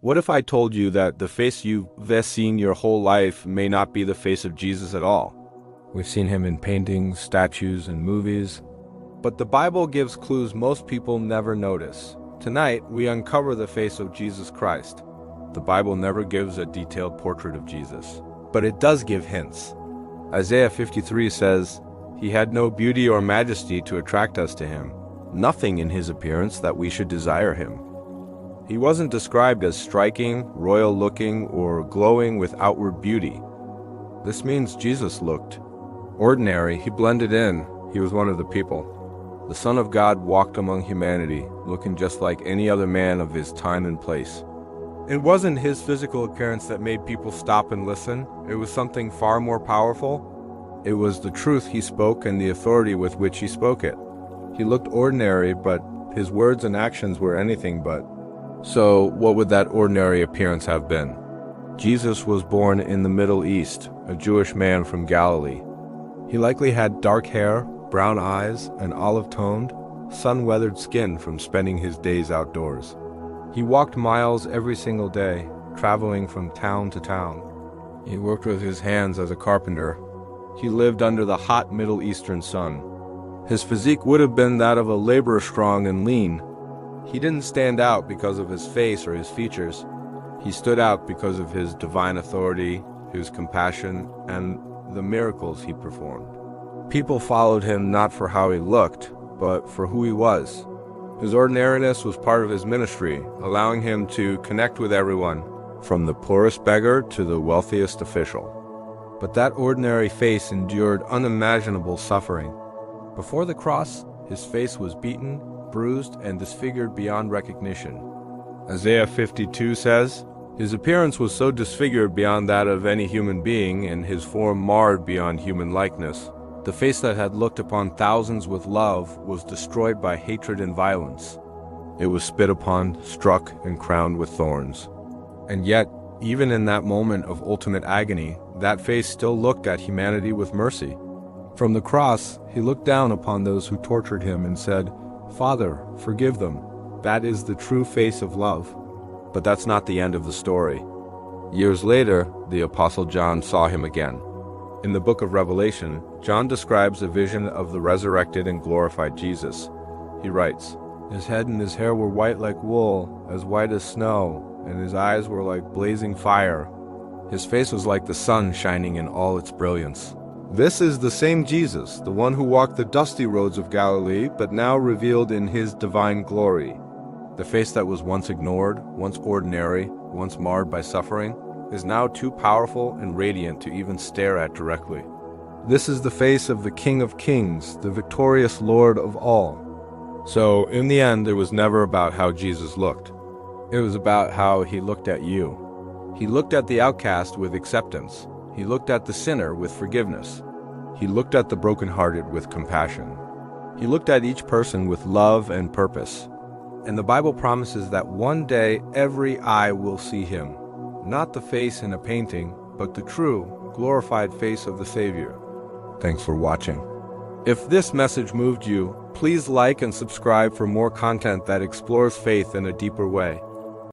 What if I told you that the face you've seen your whole life may not be the face of Jesus at all? We've seen him in paintings, statues, and movies, but the Bible gives clues most people never notice. Tonight, we uncover the face of Jesus Christ. The Bible never gives a detailed portrait of Jesus, but it does give hints. Isaiah 53 says, "He had no beauty or majesty to attract us to him, nothing in his appearance that we should desire him." He wasn't described as striking, royal-looking, or glowing with outward beauty. This means Jesus looked ordinary. He blended in. He was one of the people. The Son of God walked among humanity, looking just like any other man of his time and place. It wasn't his physical appearance that made people stop and listen. It was something far more powerful. It was the truth he spoke and the authority with which he spoke it. He looked ordinary, but his words and actions were anything but. So, what would that ordinary appearance have been? Jesus was born in the Middle East, a Jewish man from Galilee. He likely had dark hair, brown eyes, and olive-toned, sun-weathered skin from spending his days outdoors. He walked miles every single day, traveling from town to town. He worked with his hands as a carpenter. He lived under the hot Middle Eastern sun. His physique would have been that of a laborer, strong and lean. He didn't stand out because of his face or his features. He stood out because of his divine authority, his compassion, and the miracles he performed. People followed him not for how he looked, but for who he was. His ordinariness was part of his ministry, allowing him to connect with everyone, from the poorest beggar to the wealthiest official. But that ordinary face endured unimaginable suffering. Before the cross, his face was beaten, bruised, and disfigured beyond recognition. Isaiah 52 says, "His appearance was so disfigured beyond that of any human being, and his form marred beyond human likeness. The face that had looked upon thousands with love was destroyed by hatred and violence. It was spit upon, struck, and crowned with thorns." And yet, even in that moment of ultimate agony, that face still looked at humanity with mercy. From the cross, he looked down upon those who tortured him and said, "Father, forgive them." That is the true face of love. But that's not the end of the story. Years later, the Apostle John saw him again. In the book of Revelation, John describes a vision of the resurrected and glorified Jesus. He writes, "His head and his hair were white like wool, as white as snow, and his eyes were like blazing fire. His face was like the sun shining in all its brilliance." This is the same Jesus, the one who walked the dusty roads of Galilee, but now revealed in his divine glory. The face that was once ignored, once ordinary, once marred by suffering, is now too powerful and radiant to even stare at directly. This is the face of the King of Kings, the victorious Lord of all. So, in the end, it was never about how Jesus looked. It was about how he looked at you. He looked at the outcast with acceptance. He looked at the sinner with forgiveness. He looked at the brokenhearted with compassion. He looked at each person with love and purpose. And the Bible promises that one day every eye will see him. Not the face in a painting, but the true, glorified face of the Savior. Thanks for watching. If this message moved you, please like and subscribe for more content that explores faith in a deeper way.